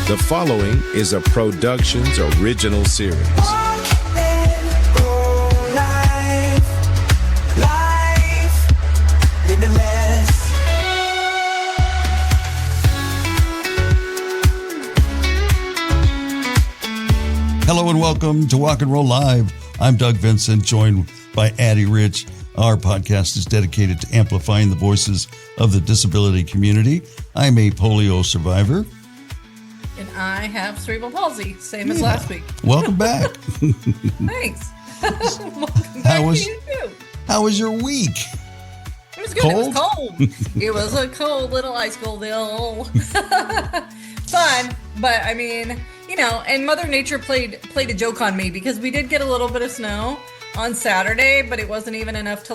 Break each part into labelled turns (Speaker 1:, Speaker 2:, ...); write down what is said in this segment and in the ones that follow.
Speaker 1: The following is a Productions original series.
Speaker 2: Hello and welcome to Walk and Roll Live. I'm Doug Vincent, joined by Addie Rich. Our podcast is dedicated to amplifying the voices of the disability community. I'm a polio survivor.
Speaker 3: And I have cerebral palsy, same as last week.
Speaker 2: Welcome back.
Speaker 3: Thanks. Welcome back to you too.
Speaker 2: How was your week?
Speaker 3: It was good. Cold? It was cold. It was a cold little iceville. Fun, but I mean, you know, and Mother Nature played a joke on me because we did get a little bit of snow on Saturday, but it wasn't even enough to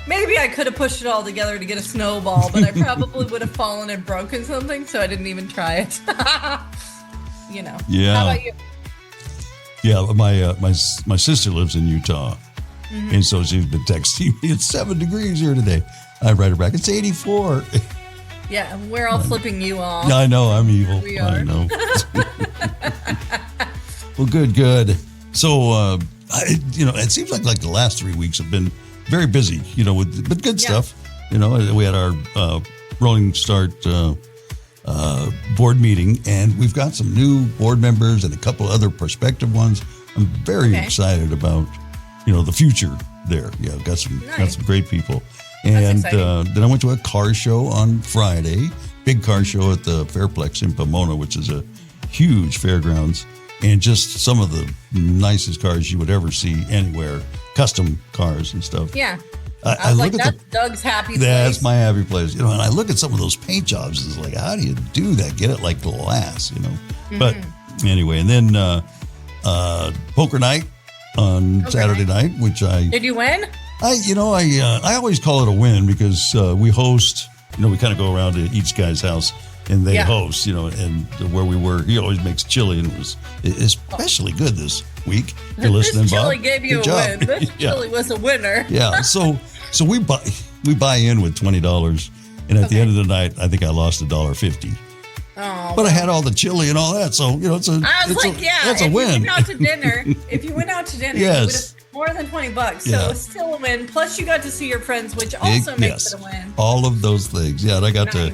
Speaker 3: maybe I could have pushed it all together to get a snowball, but I probably would have fallen and broken something, so I didn't even try it. You know.
Speaker 2: Yeah.
Speaker 3: How about you?
Speaker 2: Yeah, my sister lives in Utah, and so she's been texting me. It's 7 degrees here today. I write her back. It's 84.
Speaker 3: Yeah, we're all flipping you off.
Speaker 2: I know, I'm evil.
Speaker 3: We are.
Speaker 2: I know. Well, good. So, it seems like the last 3 weeks have been very busy, but good stuff. We had our Rolling Start board meeting, and we've got some new board members and a couple other prospective ones. I'm very excited about, the future there. Yeah, got some great people. And then I went to a car show on Friday, big car show at the Fairplex in Pomona, which is a huge fairgrounds, and just some of the nicest cars you would ever see anywhere, custom cars and stuff.
Speaker 3: Yeah.
Speaker 2: I look at
Speaker 3: that's Doug's happy place.
Speaker 2: That's my happy place. And I look at some of those paint jobs, it's like, how do you do that? Get it like glass, But anyway, and then poker night on Saturday night, which
Speaker 3: Did you win?
Speaker 2: I always call it a win because we host, we kind of go around to each guy's house and they host, and where we were, he always makes chili, and it was especially good this week. If you're listening,
Speaker 3: this chili
Speaker 2: Bob,
Speaker 3: gave you a win. This chili was a winner.
Speaker 2: Yeah. So we buy in with $20, and at the end of the night, I think I lost $1.50.
Speaker 3: Oh,
Speaker 2: but I had all the chili and all that, so that's a win.
Speaker 3: If you went out to dinner,
Speaker 2: yes.
Speaker 3: you would have more than $20, so it's still a win. Plus, you got to see your friends, which also makes it a win.
Speaker 2: All of those things, and I got to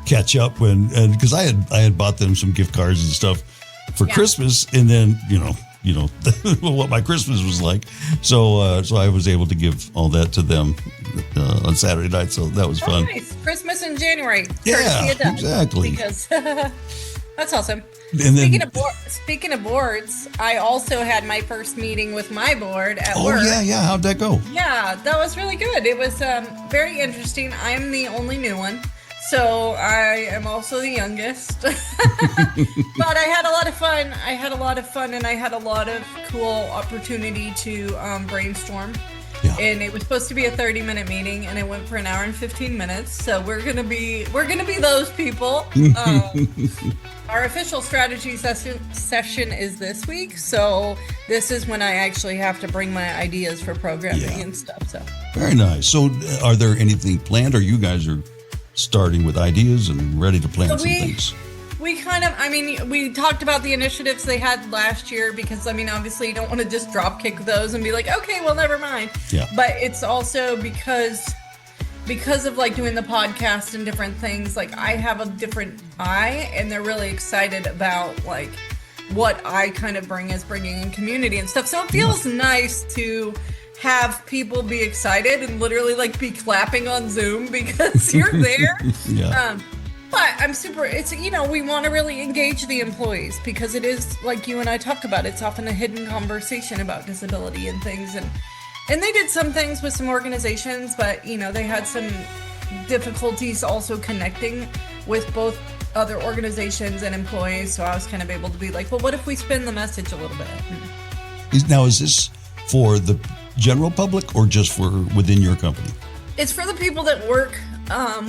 Speaker 2: catch up and because I had bought them some gift cards and stuff for Christmas, and then what my Christmas was like, so I was able to give all that to them on Saturday night, so that was fun.
Speaker 3: Nice. Christmas in January.
Speaker 2: Yeah, exactly.
Speaker 3: Because that's awesome.
Speaker 2: And
Speaker 3: Speaking of boards, I also had my first meeting with my board at work.
Speaker 2: Oh, yeah. How'd that go?
Speaker 3: Yeah, that was really good. It was very interesting. I am the only new one, so I am also the youngest. But I had a lot of fun. And I had a lot of cool opportunity to brainstorm. Yeah. And it was supposed to be a 30-minute meeting, and it went for an hour and 15 minutes. So we're gonna be those people. Our official strategy session is this week, so this is when I actually have to bring my ideas for programming and stuff. So
Speaker 2: very nice. So, are there anything planned, or you guys are starting with ideas and ready to plan some things?
Speaker 3: We we talked about the initiatives they had last year because, obviously you don't want to just drop kick those and be like, okay, well, never mind. Yeah. But it's also because of doing the podcast and different things, I have a different eye, and they're really excited about what I kind of bringing in community and stuff. So it feels nice to have people be excited and literally be clapping on Zoom because you're there. But I'm we want to really engage the employees because it is, like you and I talk about, it's often a hidden conversation about disability and things. And they did some things with some organizations, but, they had some difficulties also connecting with both other organizations and employees. So I was kind of able to be like, well, what if we spin the message a little bit?
Speaker 2: Now, is this for the general public or just for within your company?
Speaker 3: It's for the people that work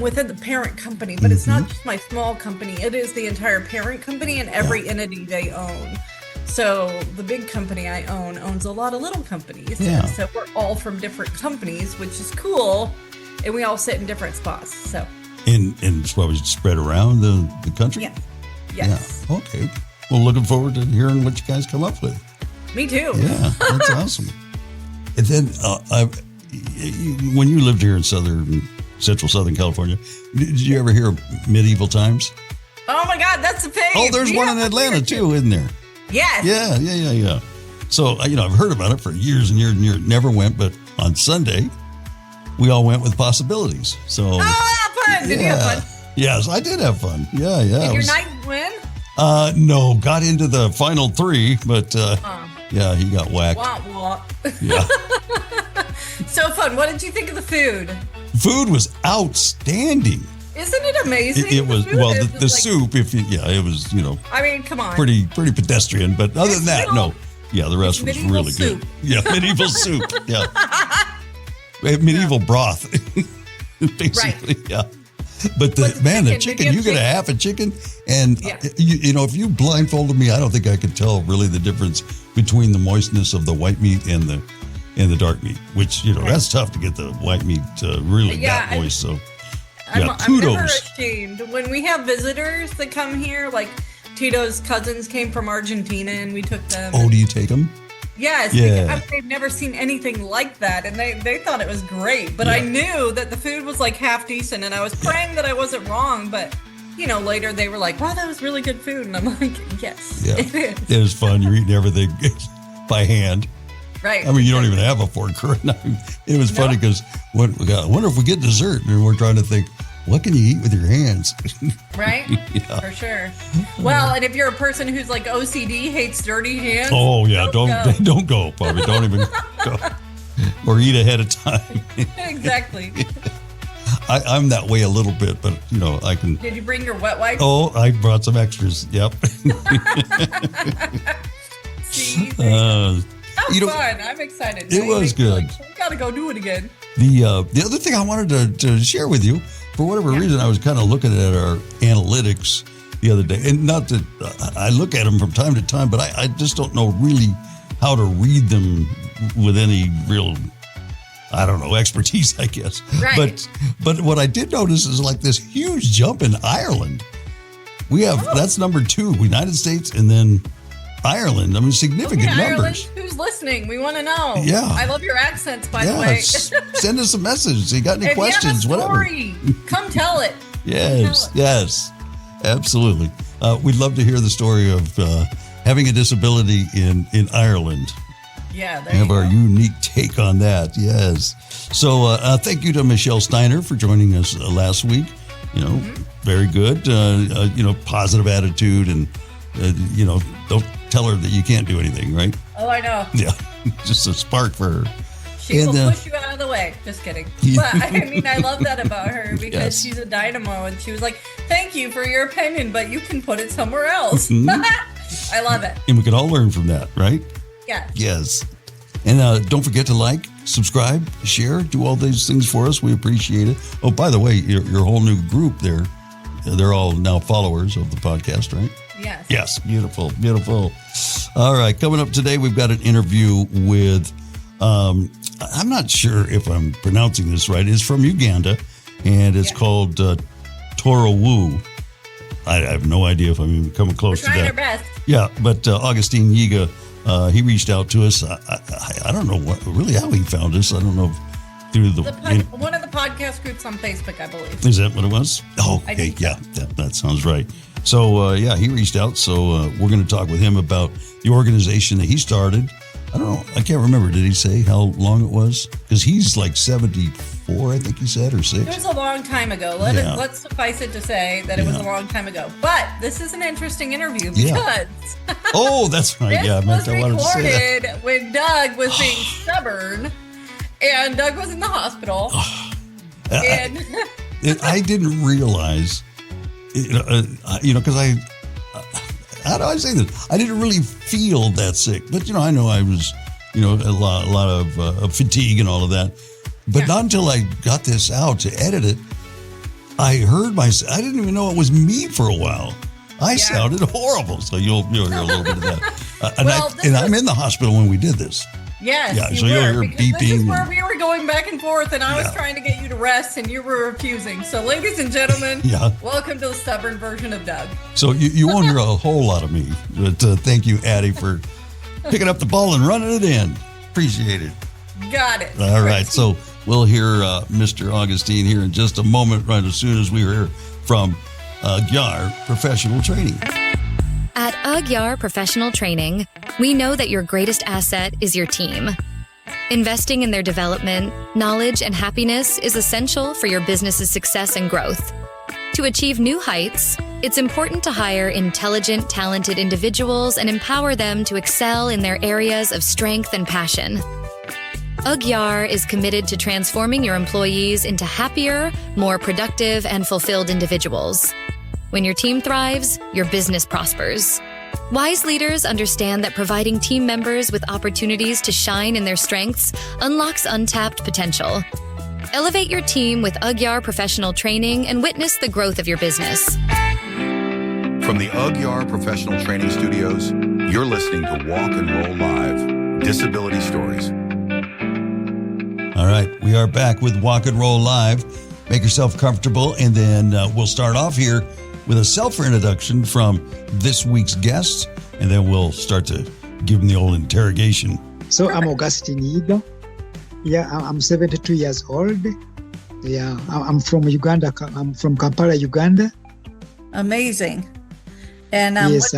Speaker 3: within the parent company, but it's not just my small company. It is the entire parent company and every entity they own. So the big company I own owns a lot of little companies. Yeah. So we're all from different companies, which is cool. And we all sit in different spots. So.
Speaker 2: And it's probably spread around the country?
Speaker 3: Yeah. Yes.
Speaker 2: Yeah. Okay. Well, looking forward to hearing what you guys come up with.
Speaker 3: Me too.
Speaker 2: Yeah, that's awesome. And then when you lived here in Central Southern California, did you ever hear of Medieval Times?
Speaker 3: Oh my God, that's a fave.
Speaker 2: Oh, there's one in Atlanta too, isn't there?
Speaker 3: Yes.
Speaker 2: Yeah. So, I've heard about it for years and years and years. Never went, but on Sunday, we all went with Possibilities. So,
Speaker 3: fun. Did you have fun?
Speaker 2: Yes, I did have fun. Yeah.
Speaker 3: Did your knight win?
Speaker 2: No, got into the final 3, but yeah, he got whacked.
Speaker 3: Wah.
Speaker 2: Yeah.
Speaker 3: So fun. What did you think of the food?
Speaker 2: Food was outstanding.
Speaker 3: Isn't it amazing?
Speaker 2: It was, well, the soup, it was,
Speaker 3: I mean, come on.
Speaker 2: pretty pedestrian, but other than that, no. Yeah, the rest was really
Speaker 3: soup.
Speaker 2: good. Yeah, medieval soup. Yeah. Medieval broth, basically.
Speaker 3: Right.
Speaker 2: Yeah. But the chicken, you get a half a chicken, and if you blindfolded me, I don't think I could tell really the difference between the moistness of the white meat and the dark meat, which, that's tough to get the white meat really that moist. So, yeah, kudos.
Speaker 3: I'm never ashamed. When we have visitors that come here, like Tito's cousins came from Argentina and we took them.
Speaker 2: Oh, do you take them?
Speaker 3: Yes.
Speaker 2: Yeah.
Speaker 3: They've never seen anything like that. And they thought it was great. But I knew that the food was like half decent. And I was praying that I wasn't wrong. But, later they were like, wow, that was really good food. And I'm like, yes, it is.
Speaker 2: It was fun. You're eating everything by hand.
Speaker 3: Right.
Speaker 2: I mean, you don't even have a fork or a knife. It was funny because I wonder if we get dessert, and we're trying to think, what can you eat with your hands?
Speaker 3: Right? Yeah. For sure. Well, and if you're a person who's like OCD, hates dirty hands.
Speaker 2: Oh, yeah. Don't go, Bobby. Don't even go. Or eat ahead of time.
Speaker 3: Exactly.
Speaker 2: I'm that way a little bit, but, I can.
Speaker 3: Did you bring your wet wipes?
Speaker 2: Oh, I brought some extras. Yep.
Speaker 3: See? That was fun. I'm excited.
Speaker 2: It was good.
Speaker 3: We got to go do it again.
Speaker 2: The other thing I wanted to share with you, for whatever reason, I was kind of looking at our analytics the other day. And not that I look at them from time to time, but I just don't know really how to read them with any real, expertise, I guess.
Speaker 3: Right.
Speaker 2: But what I did notice is like this huge jump in Ireland. We have, that's number 2, United States, and then Ireland. I mean, significant numbers.
Speaker 3: Ireland, who's listening? We want to know.
Speaker 2: Yeah.
Speaker 3: I love your accents, by the way.
Speaker 2: Send us a message. You got any questions?
Speaker 3: You have a story, come tell it.
Speaker 2: Yes. Absolutely. We'd love to hear the story of having a disability in Ireland.
Speaker 3: Yeah,
Speaker 2: there have our unique take on that. Yes. So thank you to Michelle Steiner for joining us last week. Very good. Positive attitude, and don't tell her that you can't do anything, right?
Speaker 3: Oh, I know.
Speaker 2: Yeah, just a spark for her.
Speaker 3: She will push you out of the way. Just kidding. But I love that about her because she's a dynamo, and she was like, "Thank you for your opinion, but you can put it somewhere else." I love it.
Speaker 2: And we can all learn from that, right?
Speaker 3: Yeah.
Speaker 2: Yes. And don't forget to like, subscribe, share, do all these things for us. We appreciate it. Oh, by the way, your whole new group there, they're all now followers of the podcast, right?
Speaker 3: Yes.
Speaker 2: Yes. Beautiful. All right. Coming up today, we've got an interview with, I'm not sure if I'm pronouncing this right. It's from Uganda, and it's called TORUWU. I have no idea if I'm even coming close to that.
Speaker 3: We're trying our best.
Speaker 2: Yeah, but Augustine Yiga, he reached out to us. I don't know really how he found us. I don't know if through
Speaker 3: one of the podcast groups on Facebook, I believe.
Speaker 2: Is that what it was? Oh, okay. Yeah, that sounds right. So, he reached out. So we're going to talk with him about the organization that he started. I don't know. I can't remember. Did he say how long it was? Because he's like 74, I think he said, or 6.
Speaker 3: It was a long time ago. Let's suffice it to say that it was a long time ago. But this is an interesting interview because...
Speaker 2: Oh, that's right.
Speaker 3: I wanted to say that. When Doug was being stubborn, and Doug was in the hospital. And
Speaker 2: I didn't realize, because how do I say this? I didn't really feel that sick, but I know I was, a lot of fatigue and all of that. But not until I got this out to edit it, I heard myself. I didn't even know it was me for a while. I sounded horrible. So you'll hear a little bit of that. And I'm in the hospital when we did this.
Speaker 3: Yes,
Speaker 2: Yeah,
Speaker 3: you
Speaker 2: so you'll
Speaker 3: were.
Speaker 2: hear
Speaker 3: Because this is
Speaker 2: beeping
Speaker 3: where
Speaker 2: and-
Speaker 3: we were going back and forth, and I was
Speaker 2: Yeah.
Speaker 3: trying to get you to rest, and you were refusing. So, ladies and gentlemen,
Speaker 2: Yeah.
Speaker 3: welcome to the stubborn version of Doug.
Speaker 2: So you won't hear a whole lot of me, but thank you, Addie, for picking up the ball and running it in. Appreciate it.
Speaker 3: Got it.
Speaker 2: All right, so we'll hear Mr. Augustine here in just a moment, right as soon as we hear from GYAR Professional Training.
Speaker 4: At UGYAR Professional Training, we know that your greatest asset is your team. Investing in their development, knowledge, and happiness is essential for your business's success and growth. To achieve new heights, it's important to hire intelligent, talented individuals and empower them to excel in their areas of strength and passion. UGYAR is committed to transforming your employees into happier, more productive, and fulfilled individuals. When your team thrives, your business prospers. Wise leaders understand that providing team members with opportunities to shine in their strengths unlocks untapped potential. Elevate your team with UGYAR Professional Training and witness the growth of your business.
Speaker 5: From the UGYAR Professional Training Studios, you're listening to Walk and Roll Live, Disability Stories.
Speaker 2: All right, we are back with Walk and Roll Live. Make yourself comfortable, and then we'll start off here with a self-introduction from this week's guests, and then we'll start to give them the old interrogation.
Speaker 6: So I'm Augustine Yiga. Yeah, I'm 72 years old. Yeah, I'm from Uganda. I'm from Kampala, Uganda.
Speaker 3: Amazing. And
Speaker 6: Yes,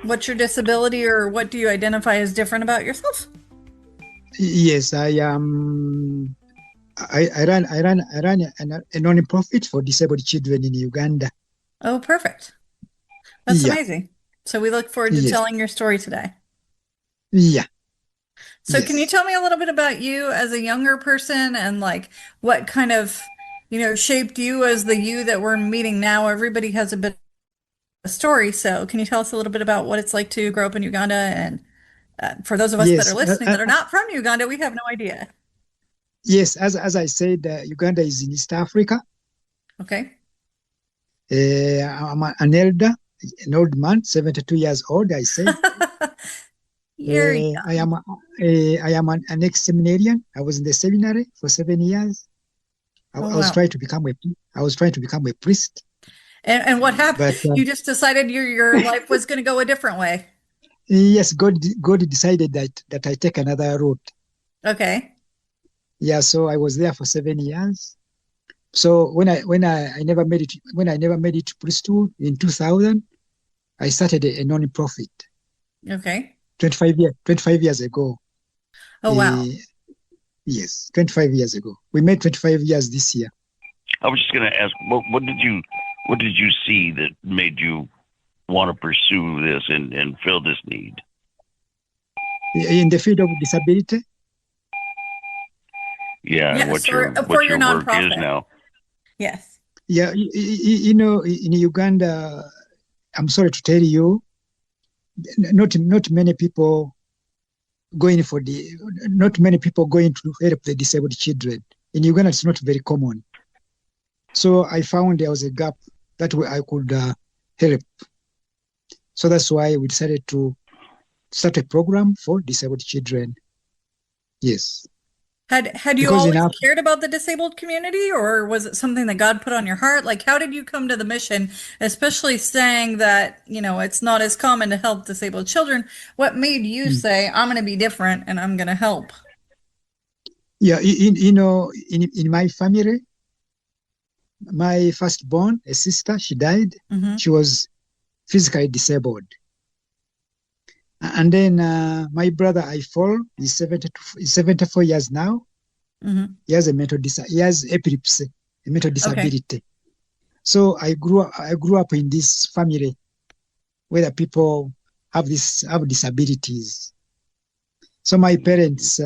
Speaker 3: what's your disability, or what do you identify as different about yourself?
Speaker 6: yes, I am. I run a non-profit for disabled children in Uganda.
Speaker 3: Oh, perfect. That's
Speaker 6: Yeah.
Speaker 3: amazing. So we look forward to
Speaker 6: Yes.
Speaker 3: telling your story today.
Speaker 6: Yeah.
Speaker 3: So
Speaker 6: Yes.
Speaker 3: can you tell me a little bit about you as a younger person, and like what kind of, shaped you as the you that we're meeting now? Everybody has a bit of a story. So can you tell us a little bit about what it's like to grow up in Uganda? And for those of us that
Speaker 6: Yes,
Speaker 3: are listening that are not from Uganda, we have no idea.
Speaker 6: Yes, as I said, Uganda is in East Africa.
Speaker 3: Okay.
Speaker 6: I'm an old man, 72 years old. I said.
Speaker 3: You're young.
Speaker 6: I am an ex-seminarian. I was in the seminary for 7 years. I was
Speaker 3: wow.
Speaker 6: trying to become a priest.
Speaker 3: And what happened?
Speaker 6: But
Speaker 3: You just decided your life was going to go a different way.
Speaker 6: yes, God decided that I take another route.
Speaker 3: Okay.
Speaker 6: Yeah, so I was there for 7 years. So when I never made it to priesthood in 2000, I started a non-profit.
Speaker 3: Okay.
Speaker 6: 25 years ago.
Speaker 3: Oh, wow.
Speaker 6: Yes, 25 years ago. We made 25 years this year.
Speaker 7: I was just going to ask, what did you see that made you want to pursue this and fill this need?
Speaker 6: In the field of disability.
Speaker 7: Yeah,
Speaker 3: Yes,
Speaker 7: what
Speaker 3: for
Speaker 7: your work
Speaker 3: nonprofit.
Speaker 7: is now.
Speaker 3: Yes.
Speaker 6: Yeah, in Uganda, I'm sorry to tell you, not many people going to help the disabled children. In Uganda, it's not very common. So I found there was a gap that I could help. So that's why we decided to start a program for disabled children. Yes.
Speaker 3: Had you
Speaker 6: Because
Speaker 3: always cared about the disabled community, or was it something that God put on your heart? Like, how did you come to the mission, especially saying that, it's not as common to help disabled children? What made you say, I'm going to be different and I'm going to help?
Speaker 6: Yeah, in my family, my firstborn, a sister, she died.
Speaker 3: Mm-hmm.
Speaker 6: She was physically disabled. And then my brother, I fall, he's 74 years now.
Speaker 3: Mm-hmm.
Speaker 6: He has he has epilepsy, a mental disability. Okay. So I grew up in this family where the people have disabilities. So my parents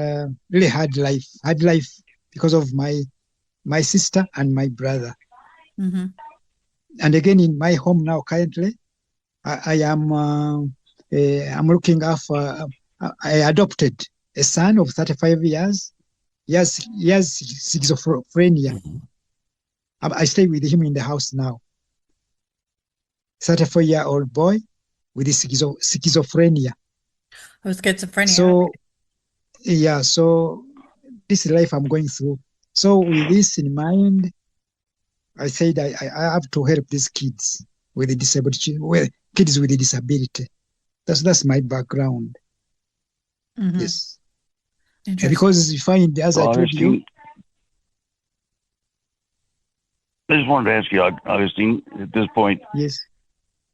Speaker 6: really had life because of my sister and my brother.
Speaker 3: Mm-hmm.
Speaker 6: And again, in my home now, currently, I am I'm looking after. I adopted a son of 35 years. He has schizophrenia.
Speaker 2: Mm-hmm.
Speaker 6: I stay with him in the house now. 34-year-old boy with schizophrenia.
Speaker 3: Oh, schizophrenia.
Speaker 6: So, Yeah, so this is life I'm going through. So with this in mind, I said I have to help these kids with the disability, well, kids with a disability. That's my background. Yes. Because you find, as I told you.
Speaker 7: I just wanted to ask you, Augustine, at this point.
Speaker 6: Yes.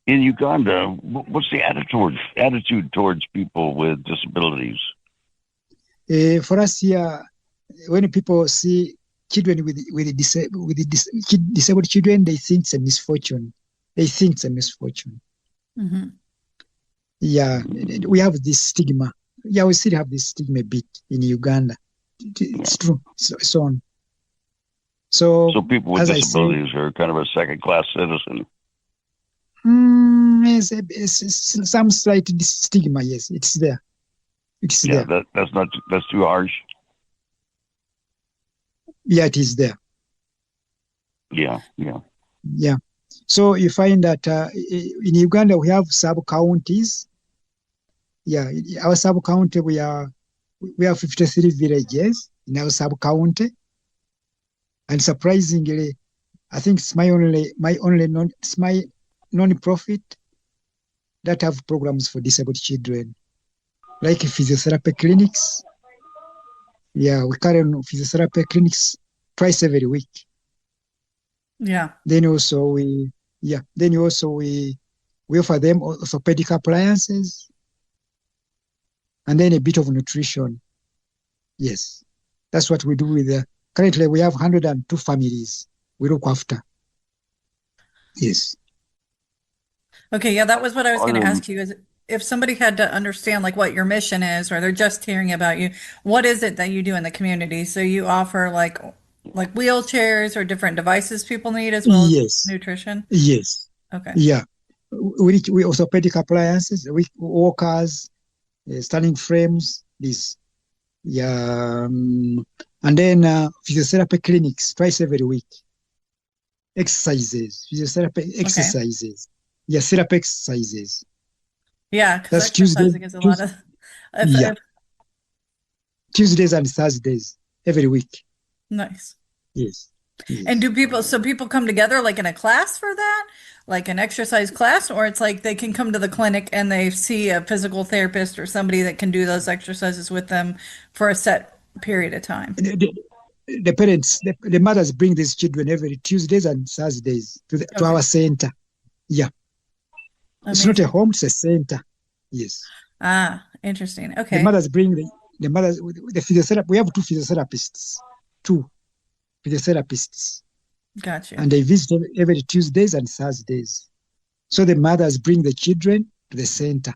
Speaker 7: In Uganda, what's the attitude towards people with disabilities?
Speaker 6: For us here, when people see children with disabled children, they think it's a misfortune. Yeah, we have this stigma. Yeah, we still have this stigma a bit in Uganda. It's true. So on. So
Speaker 7: people with disabilities are kind of a second-class citizen.
Speaker 6: Yes, some slight stigma. Yes, it's there. There.
Speaker 7: That's too harsh.
Speaker 6: Yeah, it is there.
Speaker 7: Yeah.
Speaker 6: So you find that in Uganda we have sub-counties. Yeah, our sub-county we have 53 villages in our sub-county, and surprisingly, I think it's my non-profit that have programs for disabled children, like physiotherapy clinics. Yeah, we carry on physiotherapy clinics twice every week.
Speaker 3: Yeah.
Speaker 6: Then also we offer them orthopedic appliances, and then a bit of nutrition. Yes, that's what we do with. Currently, we have 102 families we look after. Yes.
Speaker 3: Okay, yeah, that was what I was going to ask you. Is if somebody had to understand like what your mission is, or they're just hearing about you, what is it that you do in the community? So you offer like wheelchairs or different devices people need, as well as nutrition?
Speaker 6: Yes.
Speaker 3: Okay.
Speaker 6: Yeah. We orthopedic appliances, walkers, standing frames, this. Yeah. And then physiotherapy clinics twice every week. Physiotherapy exercises. Yeah, therapy exercises.
Speaker 3: Yeah, because exercising is a lot of.
Speaker 6: Tuesdays and Thursdays every week.
Speaker 3: Nice.
Speaker 6: Yes.
Speaker 3: And do people come together like in a class for that, like an exercise class, or it's like they can come to the clinic and they see a physical therapist or somebody that can do those exercises with them for a set period of time?
Speaker 6: The parents, the mothers bring these children every Tuesdays and Thursdays to our center. Yeah. Amazing. It's not a home, it's a center. Yes.
Speaker 3: Ah, interesting. Okay.
Speaker 6: The mothers bring the physiotherapy. We have two physiotherapists.
Speaker 3: Gotcha.
Speaker 6: And they visit every Tuesdays and Thursdays. So the mothers bring the children to the center.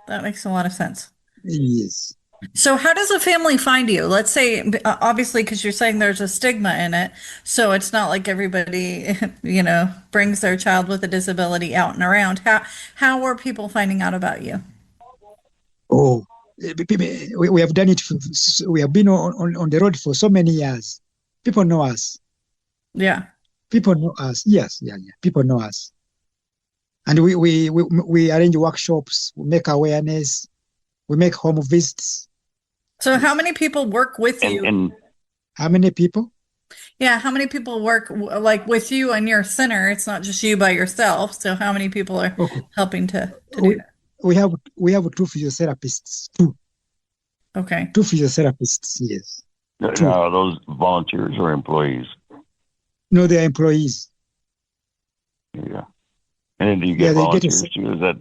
Speaker 3: That makes a lot of sense.
Speaker 6: Yes.
Speaker 3: So how does a family find you? Let's say, obviously, because you're saying there's a stigma in it, so it's not like everybody, brings their child with a disability out and around. How are people finding out about you?
Speaker 6: Oh, we have done it. We have been on the road for so many years. People know us.
Speaker 3: Yeah.
Speaker 6: People know us. Yes. Yeah. People know us. And we arrange workshops. We make awareness. We make home visits.
Speaker 3: So how many people work with you?
Speaker 6: And how many people?
Speaker 3: Yeah, how many people work like with you and your center? It's not just you by yourself. So how many people are helping to do that?
Speaker 6: We have two physiotherapists. Two.
Speaker 3: Okay.
Speaker 6: Two physiotherapists. Yes.
Speaker 7: Now, are those volunteers or employees?
Speaker 6: No, they're employees.
Speaker 7: Yeah. And then do you get volunteers too? Is that?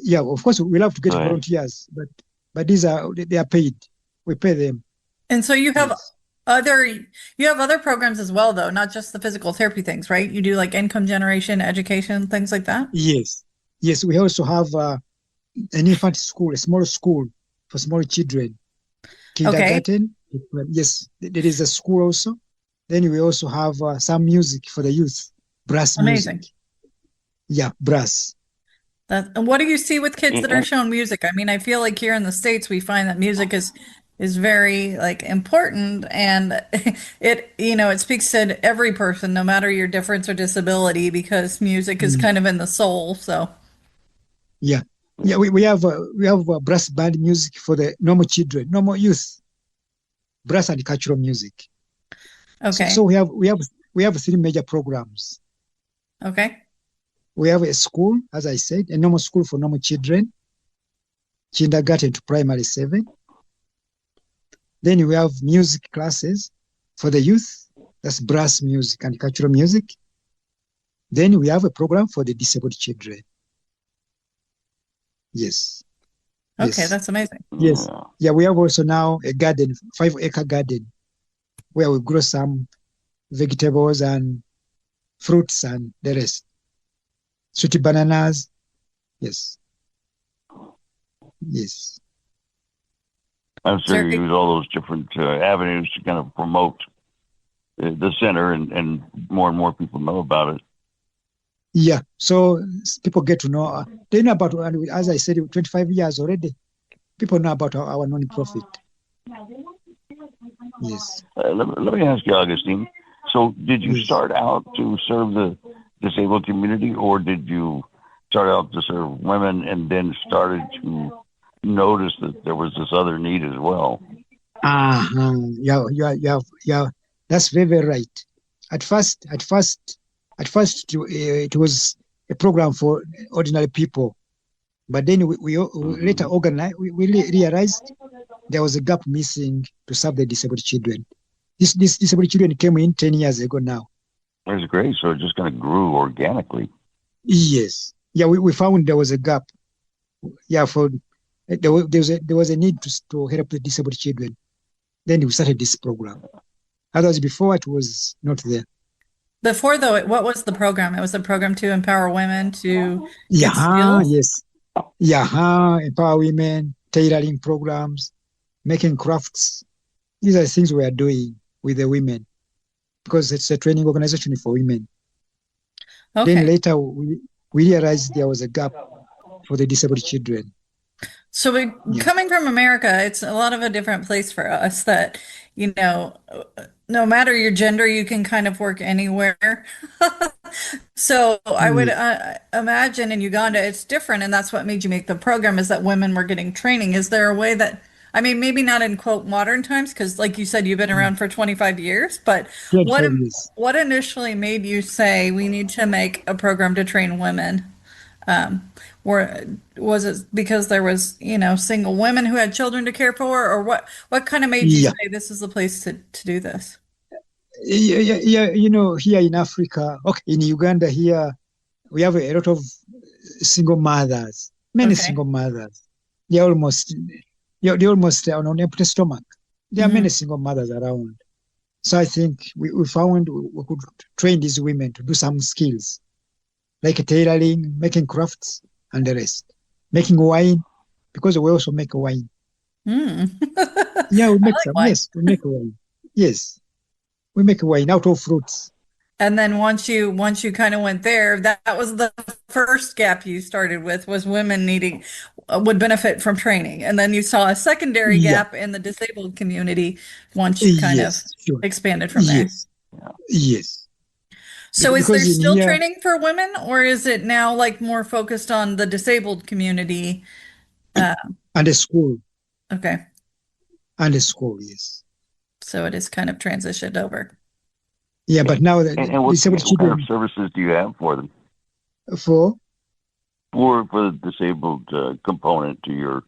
Speaker 6: Yeah, of course we love to get volunteers, but they are paid. We pay them.
Speaker 3: And so you have other programs as well, though, not just the physical therapy things, right? You do like income generation, education, things like that.
Speaker 6: Yes. We also have an infant school, a small school for small children, kindergarten. Okay. Yes, there is a school also. Then we also have some music for the youth, brass music. Yeah, brass.
Speaker 3: And what do you see with kids that are shown music? I mean, I feel like here in the States, we find that music is very like important, and it speaks to every person, no matter your difference or disability, because music is kind of in the soul. So,
Speaker 6: yeah, Yeah, we have brass band music for the normal children, normal youth, brass and cultural music.
Speaker 3: Okay.
Speaker 6: So we have three major programs.
Speaker 3: Okay.
Speaker 6: We have a school, as I said, a normal school for normal children, kindergarten to primary 7. Then we have music classes for the youth, that's brass music and cultural music. Then we have a program for the disabled children. Yes.
Speaker 3: Okay, that's amazing.
Speaker 6: Yes. Yeah, we have also now a garden, 5-acre garden, where we grow some vegetables and fruits and the rest. Sweet bananas. Yes. Yes.
Speaker 7: I'm sure you use all those different avenues to kind of promote the center and more people know about it.
Speaker 6: Yeah, so people get to know. They know about, as I said, 25 years already. People know about our non-profit. Yes.
Speaker 7: Let me ask you, Augustine. So, did you start out to serve the disabled community, or did you start out to serve women and then started to notice that there was this other need as well?
Speaker 6: Yeah. That's very right. At first, it was a program for ordinary people, but then we later organized. We realized there was a gap missing to serve the disabled children. These disabled children came in 10 years ago now.
Speaker 7: That's great. So it just kind of grew organically.
Speaker 6: Yes. Yeah, we found there was a gap. Yeah, there was a need to help the disabled children. Then we started this program. Otherwise, before it was not there.
Speaker 3: Before, though, what was the program? It was a program to empower women to get skills?
Speaker 6: Yes. Empower women, tailoring programs, making crafts. These are the things we are doing with the women because it's a training organization for women. Okay. Then later, we realized there was a gap for the disabled children.
Speaker 3: So coming from America, it's a lot of a different place for us that, no matter your gender, you can kind of work anywhere. So I would imagine in Uganda, it's different. And that's what made you make the program is that women were getting training. Is there a way that, maybe not in quote modern times, because like you said, you've been around for 25 years, but what initially made you say we need to make a program to train women? Was it because there was, single women who had children to care for, or what kind of made you say this is the place to do this?
Speaker 6: Yeah. Here in Africa, in Uganda here, we have a lot of single mothers, many single mothers. They're almost on an empty stomach. There are many single mothers around. So I think we found we could train these women to do some skills, like tailoring, making crafts, and the rest. Making wine, because we also make wine. Yeah, we make some. Wine. Yes, we make wine. Yes, we make wine out of fruits.
Speaker 3: And then once you kind of went there, that was the first gap you started with, was women would benefit from training. And then you saw a secondary gap in the disabled community once you kind of expanded from there.
Speaker 6: Yes.
Speaker 3: So is there still training for women, or is it now like more focused on the disabled community?
Speaker 6: And the school.
Speaker 3: Okay.
Speaker 6: And the school, yes.
Speaker 3: So it is kind of transitioned over.
Speaker 6: Yeah, but now
Speaker 7: what kind of services do you have for them?
Speaker 6: For
Speaker 7: the disabled component to your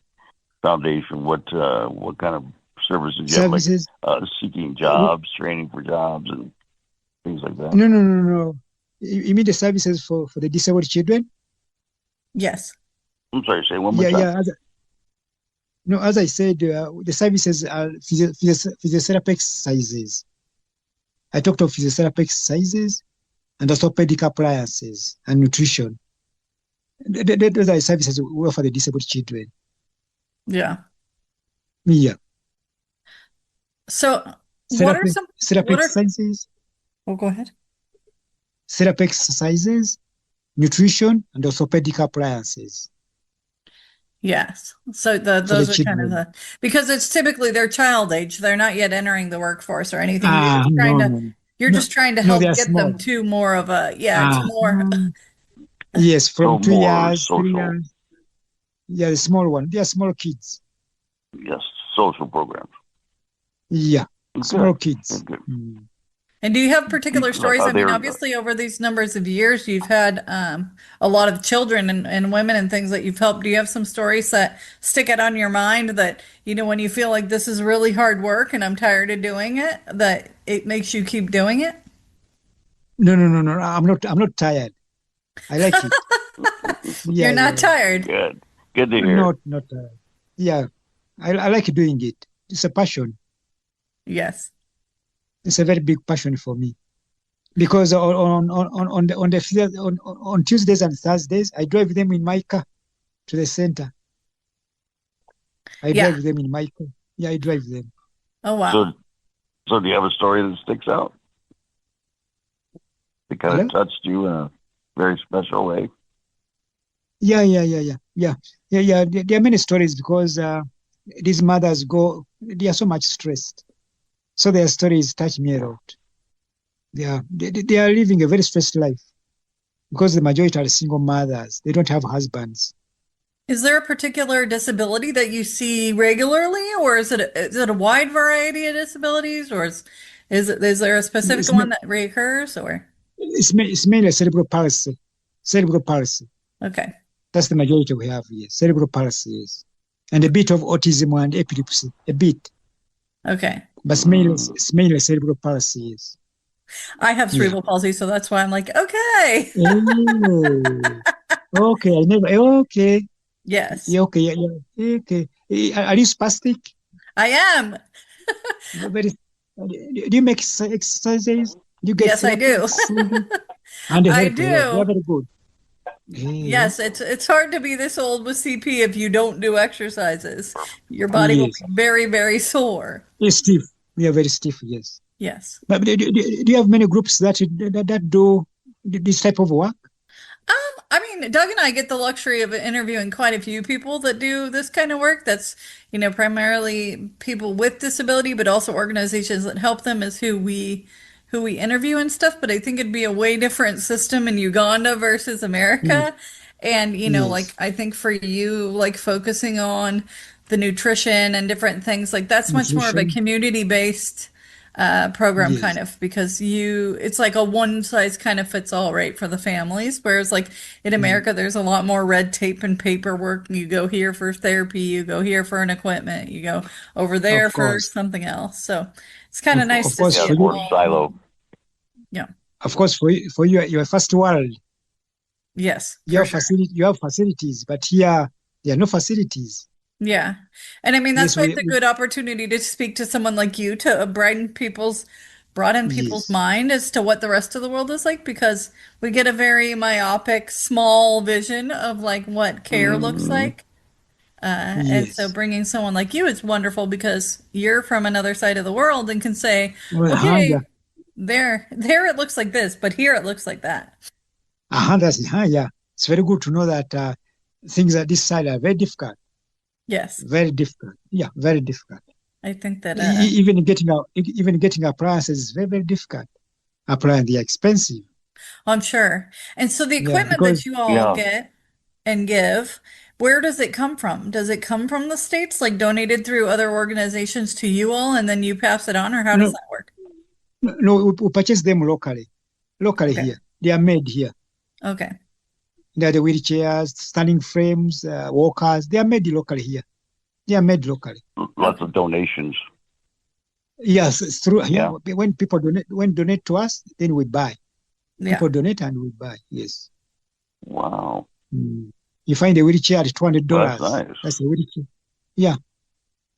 Speaker 7: foundation, what kind of services do you have? Like seeking jobs, training for jobs, and things like that?
Speaker 6: No. You mean the services for the disabled children?
Speaker 3: Yes.
Speaker 7: I'm sorry, say one more time.
Speaker 6: Yeah. As I said, the services are physiotherapy exercises. I talked of physiotherapy exercises and orthopedic appliances and nutrition. Those are services we offer the disabled children.
Speaker 3: Yeah.
Speaker 6: Yeah.
Speaker 3: So what are some
Speaker 6: therapy exercises?
Speaker 3: Oh, go ahead.
Speaker 6: Therapy exercises, nutrition, and orthopedic appliances.
Speaker 3: Yes. So those are kind of because it's typically their child age. They're not yet entering the workforce or anything. You're just trying to help get them to more of a, to more.
Speaker 6: Yes, from 2 years, 3 years. Yeah, the small one. They are small kids.
Speaker 7: Yes, social programs.
Speaker 6: Yeah,
Speaker 7: Good.
Speaker 6: small kids.
Speaker 7: Good.
Speaker 3: And do you have particular
Speaker 7: Like
Speaker 3: stories?
Speaker 7: how
Speaker 3: I mean,
Speaker 7: they're-
Speaker 3: obviously, over these numbers of years, you've had a lot of children and women and things that you've helped. Do you have some stories that stick out on your mind that, when you feel like this is really hard work and I'm tired of doing it, that it makes you keep doing it?
Speaker 6: No. I'm not tired. I like it. Yeah,
Speaker 3: You're not tired.
Speaker 7: Good. Good to hear.
Speaker 6: Not tired. Yeah, I like doing it. It's a passion.
Speaker 3: Yes.
Speaker 6: It's a very big passion for me. Because on Tuesdays and Thursdays, I drive them in my car to the center. I drive them in my car. Yeah, I drive them.
Speaker 3: Oh, wow.
Speaker 7: So do you have a story that sticks out? Because it touched you in a very special way.
Speaker 6: Yeah. There are many stories because these mothers they are so much stressed. So their stories touch me a lot. They are living a very stressed life because the majority are single mothers. They don't have husbands.
Speaker 3: Is there a particular disability that you see regularly, or is it a wide variety of disabilities, or is there a specific one that recurs, or?
Speaker 6: It's mainly cerebral palsy. Cerebral palsy.
Speaker 3: Okay.
Speaker 6: That's the majority we have here. Cerebral palsy, yes. And a bit of autism and epilepsy. A bit. Okay. But it's mainly cerebral palsy, yes.
Speaker 3: I have cerebral palsy, so that's why I'm like, okay.
Speaker 6: Okay. Okay.
Speaker 3: Yes.
Speaker 6: Yeah, okay. Yeah. Okay. Are you spastic?
Speaker 3: I am.
Speaker 6: Do you make exercises? Do you get
Speaker 3: yes, I do.
Speaker 6: And
Speaker 3: I do.
Speaker 6: They're very good.
Speaker 3: Yes, it's hard to be this old with CP if you don't do exercises. Your body will be very, very sore.
Speaker 6: It's stiff. We are very stiff, yes.
Speaker 3: Yes.
Speaker 6: But do you have many groups that do this type of work?
Speaker 3: I mean, Doug and I get the luxury of interviewing quite a few people that do this kind of work. That's, primarily people with disability, but also organizations that help them is who we interview and stuff. But I think it'd be a way different system in Uganda versus America. And, like, I think for you, like focusing on the nutrition and different things, like that's much more of a community-based program kind of, because it's like a one size kind of fits all, right, for the families, whereas like in America there's a lot more red tape and paperwork. You go here for therapy, you go here for an equipment, you go over there for something else. So it's kind of nice to see it all.
Speaker 7: Silo.
Speaker 3: Yeah,
Speaker 6: of course, for you, you're first world.
Speaker 3: Yes,
Speaker 6: you have facilities, but here there are no facilities.
Speaker 3: Yeah. And I mean, that's why it's a good opportunity to speak to someone like you to broaden people's mind as to what the rest of the world is like, because we get a very myopic, small vision of like what care looks like. And so bringing someone like you is wonderful because you're from another side of the world and can say, okay, there it looks like this, but here it looks like that.
Speaker 6: Yeah. It's very good to know that things at this side are very difficult.
Speaker 3: Yes.
Speaker 6: Very difficult. Yeah, very difficult.
Speaker 3: I think that
Speaker 6: even getting appliances is very, very difficult. Appliances are expensive.
Speaker 3: I'm sure. And so the equipment that you all get and give, where does it come from? Does it come from the States, like donated through other organizations to you all, and then you pass it on, or how does that work?
Speaker 6: No, we purchase them locally here. They are made here.
Speaker 3: Okay.
Speaker 6: They are the wheelchairs, standing frames, walkers. They are made locally here. They are made locally.
Speaker 7: Lots of donations.
Speaker 6: Yes, it's true. Yeah. When people donate to us, then we buy. People donate and we buy. Yes.
Speaker 7: Wow.
Speaker 6: You find a wheelchair at $200.
Speaker 7: That's nice.
Speaker 6: That's a wheelchair. Yeah.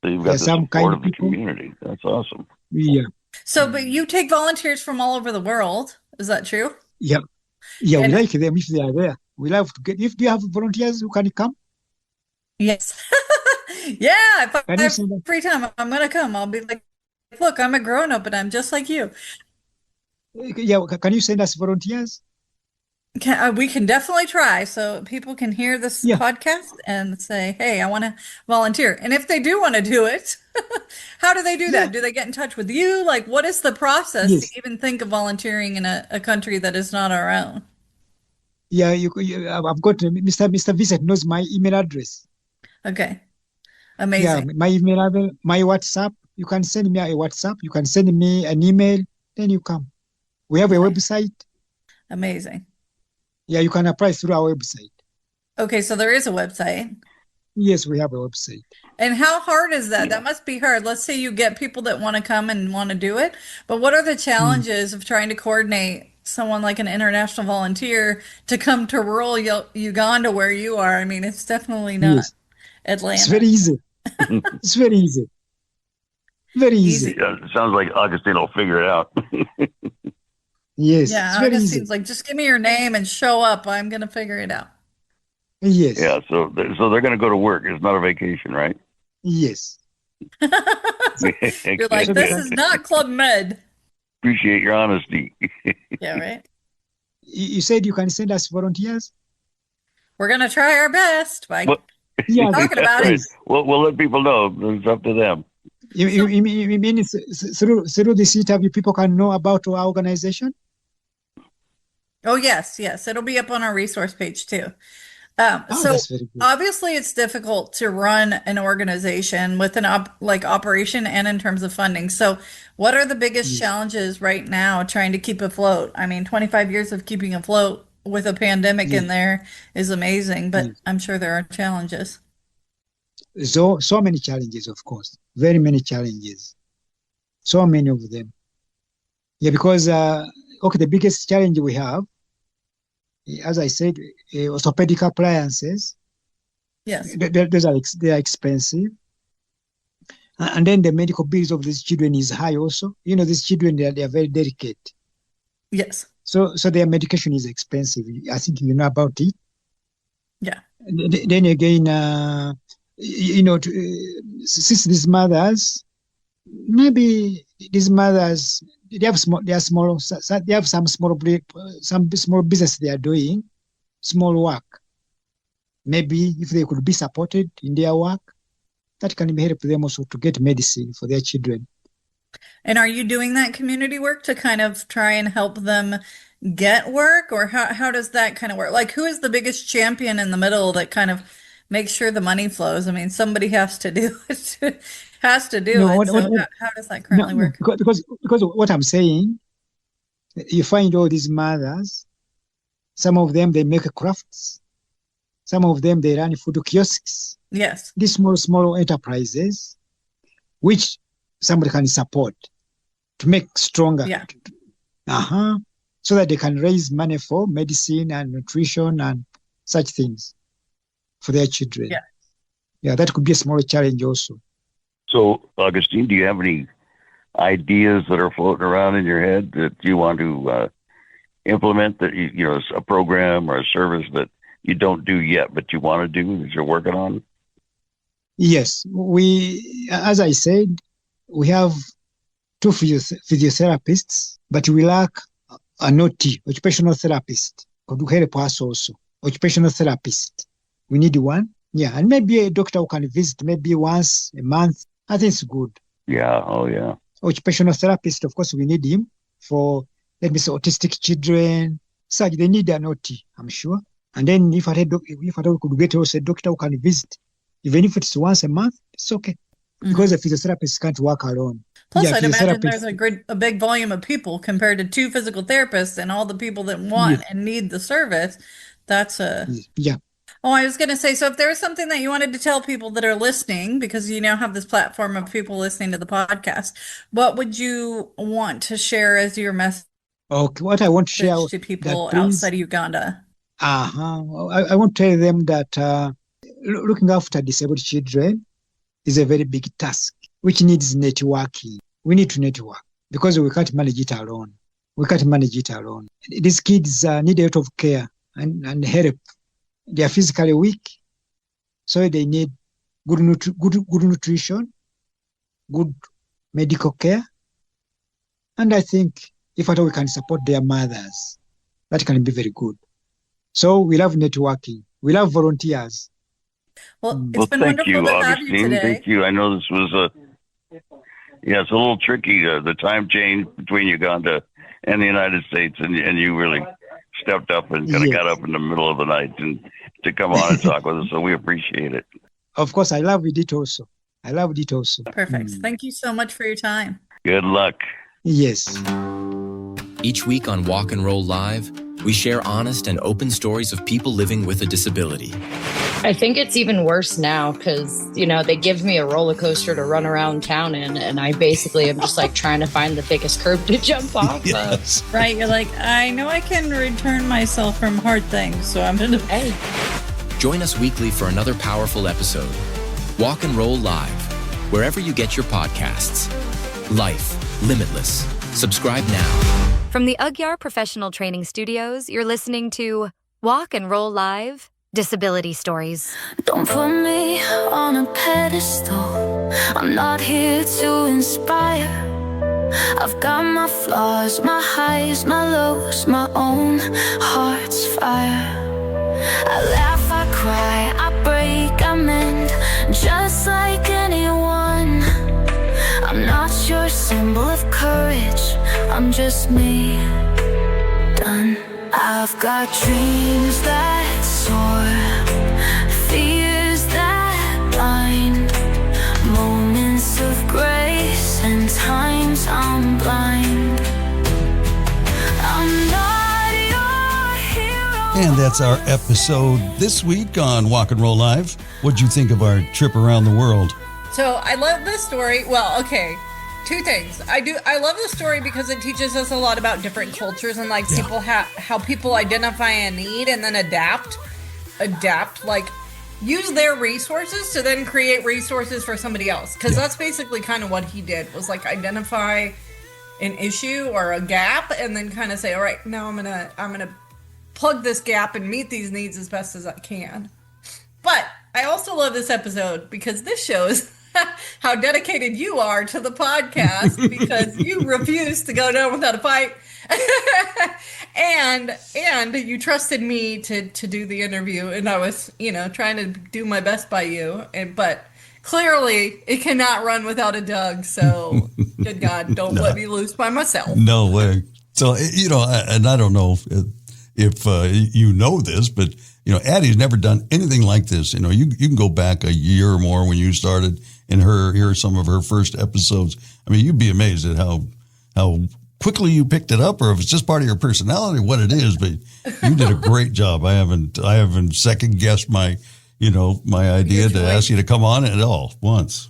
Speaker 7: So you've got the support of the community. That's awesome.
Speaker 6: Yeah.
Speaker 3: So, but you take volunteers from all over the world. Is that true?
Speaker 6: Yeah. Yeah, we like them if they are there. We love to get. If you have volunteers who can come.
Speaker 3: Yes. Yeah. If I have free time, I'm gonna come. I'll be like, look, I'm a grown up, and I'm just like you.
Speaker 6: Yeah. Can you send us volunteers?
Speaker 3: We can definitely try, so people can hear this podcast and say, "Hey, I want to volunteer." And if they do want to do it, how do they do that? Do they get in touch with you? Like, what is the process to even think of volunteering in a country that is not our own?
Speaker 6: Yeah, I've got Mr. Vincent knows my email address.
Speaker 3: Okay.
Speaker 6: Yeah,
Speaker 3: Amazing.
Speaker 6: my email address, my WhatsApp. You can send me a WhatsApp. You can send me an email. Then you come. We have a
Speaker 3: Nice.
Speaker 6: website.
Speaker 3: Amazing.
Speaker 6: Yeah, you can apply through our website.
Speaker 3: Okay, so there is a website.
Speaker 6: Yes, we have a website.
Speaker 3: And how hard is that? That must be hard. Let's say you get people that want to come and want to do it, but what are the
Speaker 6: Mm.
Speaker 3: challenges of trying to coordinate someone like an international volunteer to come to rural Uganda where you are? I mean, it's definitely not
Speaker 6: Yes, it's
Speaker 3: Atlanta.
Speaker 6: very easy. It's very easy. Very easy.
Speaker 3: Easy.
Speaker 7: Yeah, it sounds like Augustine will figure it out.
Speaker 6: Yes, it's
Speaker 3: Yeah,
Speaker 6: very
Speaker 3: Augustine's
Speaker 6: easy.
Speaker 3: like, just give me your name and show up. I'm gonna figure it out.
Speaker 6: Yes,
Speaker 7: Yeah, so they're going to go to work. It's not a vacation, right?
Speaker 6: yes.
Speaker 3: You're like,
Speaker 6: So they
Speaker 3: this
Speaker 6: can.
Speaker 3: is not Club Med.
Speaker 7: Appreciate your honesty.
Speaker 3: Yeah, right.
Speaker 6: You said you can send us volunteers.
Speaker 3: We're gonna try our best by
Speaker 7: Well,
Speaker 6: Yes,
Speaker 3: talking about it.
Speaker 7: right. We'll let people know. It's up to them.
Speaker 6: You mean through this interview, people can know about our organization?
Speaker 3: Oh, yes, yes. It'll be up on our resource page too.
Speaker 6: Oh,
Speaker 3: So
Speaker 6: that's very good.
Speaker 3: obviously it's difficult to run an organization with an operation and in terms of funding. So what are the biggest
Speaker 6: Yes,
Speaker 3: challenges right now trying to keep afloat? I mean, 25 years of keeping afloat with a pandemic in
Speaker 6: yes,
Speaker 3: there is amazing, but
Speaker 6: yes.
Speaker 3: I'm sure there are challenges.
Speaker 6: So many challenges, of course. Very many challenges. So many of them. Yeah, because okay, the biggest challenge we have, as I said, orthopedic appliances.
Speaker 3: Yes.
Speaker 6: Those are they are expensive, and then the medical bills of these children is high also. You know, these children they are very delicate,
Speaker 3: Yes.
Speaker 6: so their medication is expensive. I think you know about it.
Speaker 3: Yeah.
Speaker 6: Then again, you know, since these mothers, maybe these mothers they have small, they are small, they have some small business they are doing, small work. Maybe if they could be supported in their work, that can help them also to get medicine for their children.
Speaker 3: And are you doing that community work to kind of try and help them get work, or how does that kind of work? Like, who is the biggest champion in the middle that kind of makes sure the money flows? I mean, somebody has to do it, has to do
Speaker 6: No,
Speaker 3: it. So how does that currently
Speaker 6: no,
Speaker 3: work?
Speaker 6: because what I'm saying, you find all these mothers, some of them they make crafts, some of them they run food kiosks,
Speaker 3: Yes.
Speaker 6: these small enterprises, which somebody can support to make stronger.
Speaker 3: Yeah.
Speaker 6: So that they can raise money for medicine and nutrition and such things for their children.
Speaker 3: Yeah.
Speaker 6: Yeah, that could be a small challenge also.
Speaker 7: So, Augustine, do you have any ideas that are floating around in your head that you want to implement, that you know, a program or a service that you don't do yet, but you want to do, that you're working on?
Speaker 6: Yes, we, as I said, we have two physiotherapists, but we lack an OT, occupational therapist, could help us also. Occupational therapist, we need one. Yeah, and maybe a doctor who can visit maybe once a month. I think it's good.
Speaker 7: Yeah. Oh, yeah.
Speaker 6: Occupational therapist, of course, we need him for, let me say, autistic children. So they need an OT, I'm sure. And then if I could get also a doctor who can visit, even if it's once a month, it's okay. Because the physiotherapist can't work alone.
Speaker 3: Plus, I'd imagine there's a big volume of people compared to two physical therapists and all the people that want and need the service. That's a
Speaker 6: yeah.
Speaker 3: Oh, I was going to say, so if there was something that you wanted to tell people that are listening, because you now have this platform of people listening to the podcast, what would you want to share as your message
Speaker 6: Okay, what I want to share
Speaker 3: to people outside of Uganda?
Speaker 6: I want to tell them that looking after disabled children is a very big task, which needs networking. We need to network because we can't manage it alone. These kids need a lot of care and help. They are physically weak, so they need good nutrition, good medical care. And I think if at all we can support their mothers, that can be very good. So we love networking. We love volunteers.
Speaker 3: Well, it's been wonderful to have you today.
Speaker 7: Thank you. I know this was it's a little tricky, the time change between Uganda and the United States, and you really stepped up and kind of got up in the middle of the night and to come on and talk with us. So we appreciate it.
Speaker 6: of course, I loved it also.
Speaker 3: Perfect. Thank you so much for your time.
Speaker 7: Good luck.
Speaker 6: Yes.
Speaker 8: Each week on Walk and Roll Live, we share honest and open stories of people living with a disability.
Speaker 9: I think it's even worse now because, they give me a roller coaster to run around town in, and I basically am just like trying to find the thickest curb to jump off
Speaker 2: Yes.
Speaker 9: of.
Speaker 3: Right. You're like, I know I can return myself from hard things, so I'm going to.
Speaker 9: Hey.
Speaker 8: Join us weekly for another powerful episode. Walk and Roll Live, wherever you get your podcasts. Life Limitless. Subscribe now.
Speaker 4: From the Ugyar Professional Training Studios, you're listening to Walk and Roll Live, Disability Stories.
Speaker 10: Don't put me on a pedestal. I'm not here to inspire. I've got my flaws, my highs, my lows, my own heart's fire. I laugh, I cry, I break, I mend, just like anyone. I'm not your symbol of courage, I'm just me, done. I've got dreams that soar, fears that bind, moments of grace and times I'm blind. I'm not your hero.
Speaker 2: And that's our episode this week on Walk and Roll Live. What'd you think of our trip around the world?
Speaker 3: So I love this story. Well, okay. Two things. I love this story because it teaches us a lot about different cultures and like people how people identify a need and then adapt, like use their resources to then create resources for somebody else. Because that's basically kind of what he did, was like identify an issue or a gap and then kind of say, all right, now I'm gonna plug this gap and meet these needs as best as I can. But I also love this episode because this shows how dedicated you are to the podcast because you refuse to go down without a fight. and you trusted me to do the interview, and I was, trying to do my best by you. But clearly it cannot run without a Doug. So good God, don't let me loose by myself.
Speaker 2: No way. So, and I don't know if you know this, but Addie's never done anything like this. You can go back a year or more when you started and hear some of her first episodes. I mean, you'd be amazed at how quickly you picked it up, or if it's just part of your personality, what it is. But you did a great job. I haven't second guessed my idea to ask you to come on at all once.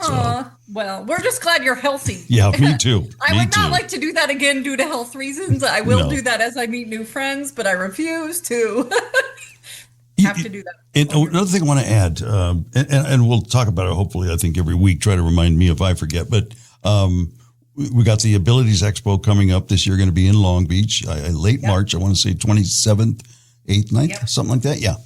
Speaker 2: So.
Speaker 3: Well, we're just glad you're healthy.
Speaker 2: Yeah, me too.
Speaker 3: I would not like to do that again due to health reasons. I will do that as I meet new friends, but I refuse to have to do that.
Speaker 2: And another thing I want to add, and we'll talk about it hopefully, I think, every week, try to remind me if I forget, but we got the Abilities Expo coming up this year, going to be in Long Beach, late March, I want to say 27th, 8th, 9th, something like that,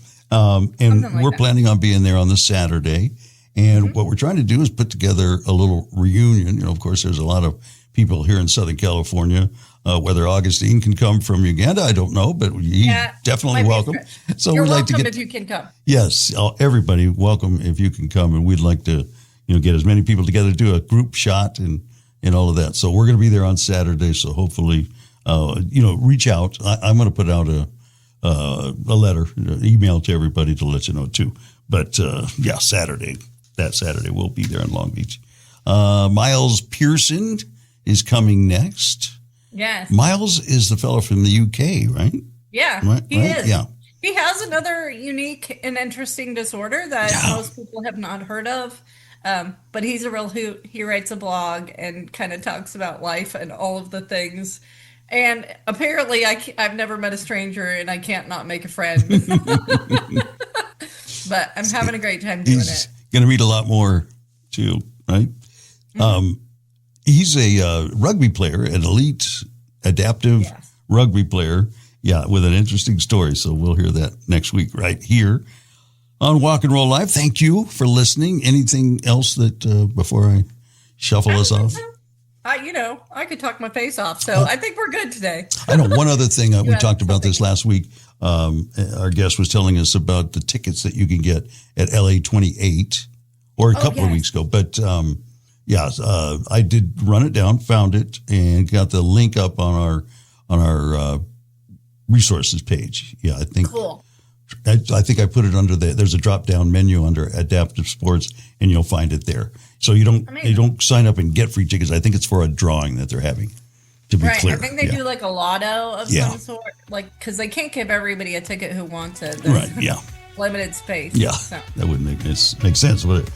Speaker 2: and we're planning on being there on the Saturday. And what we're trying to do is put together a little reunion. Of course, there's a lot of people here in Southern California. Whether Augustine can come from Uganda, I don't know, but he's definitely welcome. So
Speaker 3: You're
Speaker 2: we'd like to
Speaker 3: welcome
Speaker 2: get,
Speaker 3: if you can come.
Speaker 2: Yes, everybody welcome if you can come, and we'd like to, get as many people together to do a group shot and all of that. So we're going to be there on Saturday. So hopefully, reach out. I'm going to put out a letter, email to everybody to let you know too. But Saturday. That Saturday, we'll be there in Long Beach. Miles Pearson is coming next.
Speaker 3: Yes.
Speaker 2: Miles is the fellow from the UK, right?
Speaker 3: Yeah, he is. Yeah. He has another unique and interesting disorder that most people have not heard of. But he's a real hoot. He writes a blog and kind of talks about life and all of the things. And apparently I've never met a stranger and I can't not make a friend. But I'm having a great time doing it.
Speaker 2: Going to meet a lot more too, right? Mm-hmm. He's a rugby player, an elite adaptive rugby player. Yeah, with an interesting story. So we'll hear that next week right here on Walk and Roll Live. Thank you for listening. Anything else that before I shuffle us off?
Speaker 3: I could talk my face off. So I think we're good today.
Speaker 2: I know one other thing. We talked about this last week. Our guest was telling us about the tickets that you can get at LA 28 or a couple of weeks ago. But I did run it down, found it, and got the link up on our resources page. Yeah, I think.
Speaker 3: Cool.
Speaker 2: I think I put it under there's a drop down menu under adaptive sports, and you'll find it there. So you don't sign up and get free tickets. I think it's for a drawing that they're having. To be clear,
Speaker 3: I think they do like a lotto of some sort, like because they can't give everybody a ticket who wants it. There's limited space.
Speaker 2: Yeah,
Speaker 3: so.
Speaker 2: That wouldn't make sense, would it?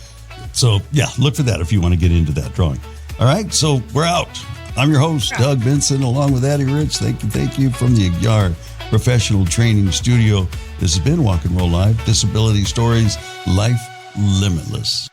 Speaker 2: So look for that if you want to get into that drawing. All right, so we're out. I'm your host, Doug Benson, along with Addie Rich. Thank you from the Aguiar Professional Training Studio. This has been Walk and Roll Live, Disability Stories, Life Limitless.